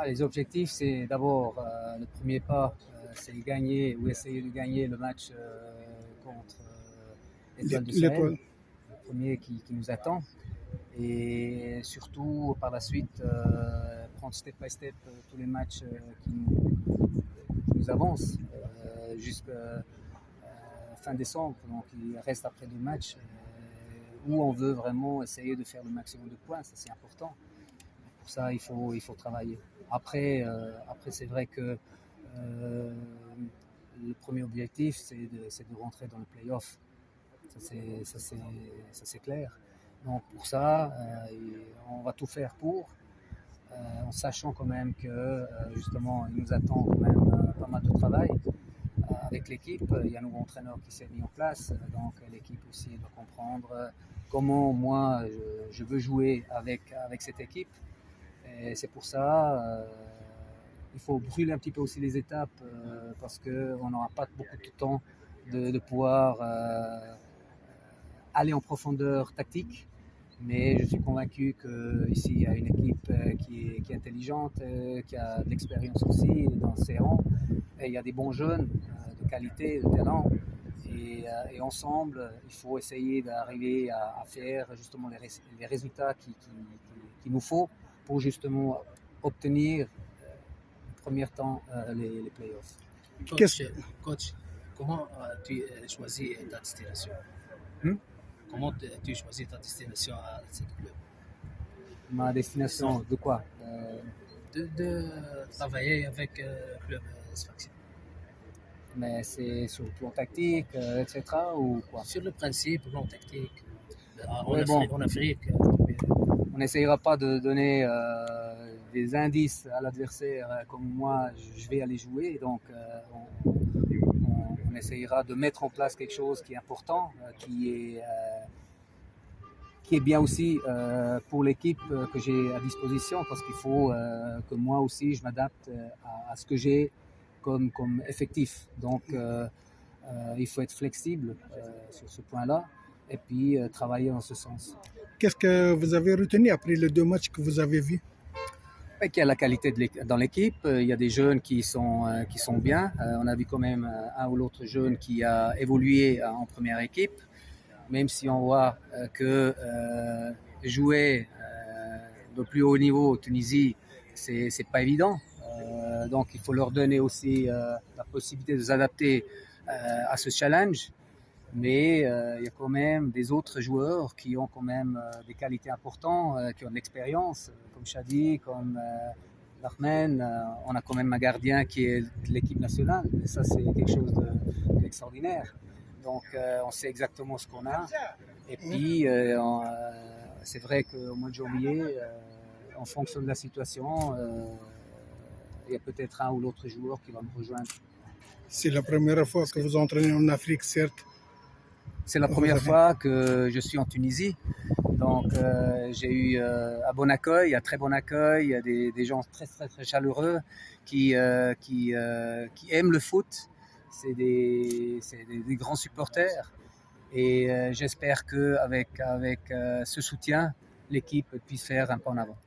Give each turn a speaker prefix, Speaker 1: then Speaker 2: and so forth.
Speaker 1: Les objectifs, c'est d'abord le premier pas, c'est gagner ou essayer de gagner le match contre l'Étoile du Sahel, le premier qui nous attend. Et surtout, par la suite, prendre step by step tous les matchs qui nous avancent jusqu'à fin décembre. Donc il reste après 2 matchs où on veut vraiment essayer de faire le maximum de points, ça c'est important. Pour ça, il faut travailler. Après, c'est vrai que le premier objectif, c'est de rentrer dans le play-off. Ça, c'est clair. Donc pour ça, on va tout faire pour, en sachant quand même que justement, il nous attend quand même pas mal de travail avec l'équipe. Il y a un nouveau entraîneur qui s'est mis en place, donc l'équipe aussi doit comprendre comment moi je veux jouer avec cette équipe. Et c'est pour ça il faut brûler un petit peu aussi les étapes parce qu'on n'aura pas beaucoup de temps de pouvoir aller en profondeur tactique. Mais je suis convaincu qu'ici il y a une équipe qui est intelligente, qui a de l'expérience aussi dans ses rangs. Et il y a des bons jeunes de qualité, de talent. Et ensemble, il faut essayer d'arriver à faire justement les résultats qu'il nous faut pour justement obtenir en premier temps les playoffs.
Speaker 2: Coach, comment as-tu choisi ta destination? Comment as-tu choisi ta destination à ce club?
Speaker 1: Ma destination de quoi?
Speaker 2: De travailler avec le club Sfaxien.
Speaker 1: Mais c'est sur le plan tactique, etc. ou quoi?
Speaker 2: Sur le principe, le plan tactique. En Afrique.
Speaker 1: On n'essayera pas de donner des indices à l'adversaire comme moi je vais aller jouer. Donc on essayera de mettre en place quelque chose qui est important, qui est bien aussi pour l'équipe que j'ai à disposition, parce qu'il faut que moi aussi je m'adapte à ce que j'ai comme effectif. Donc il faut être flexible sur ce point-là et puis travailler dans ce sens.
Speaker 3: Qu'est-ce que vous avez retenu après les 2 matchs que vous avez vus?
Speaker 1: Qu'il y a la qualité dans l'équipe, il y a des jeunes qui sont bien. On a vu quand même un ou l'autre jeune qui a évolué en première équipe, même si on voit que jouer de plus haut niveau au Tunisie, c'est pas évident. Donc il faut leur donner aussi la possibilité de s'adapter à ce challenge. Mais il y a quand même des autres joueurs qui ont quand même des qualités importantes, qui ont de l'expérience, comme Chadi, comme Lahmen. On a quand même un gardien qui est de l'équipe nationale, et ça c'est quelque chose d'extraordinaire. Donc on sait exactement ce qu'on a. Et puis c'est vrai qu'au mois de janvier, en fonction de la situation, il y a peut-être un ou l'autre joueur qui va me rejoindre.
Speaker 3: C'est la première fois que vous entraînez en Afrique, certes.
Speaker 1: C'est la première fois que je suis en Tunisie. Donc j'ai eu un bon accueil, un très bon accueil, des gens très très très chaleureux qui aiment le foot. C'est des grands supporters. Et j'espère qu'avec ce soutien, l'équipe puisse faire un pas en avant.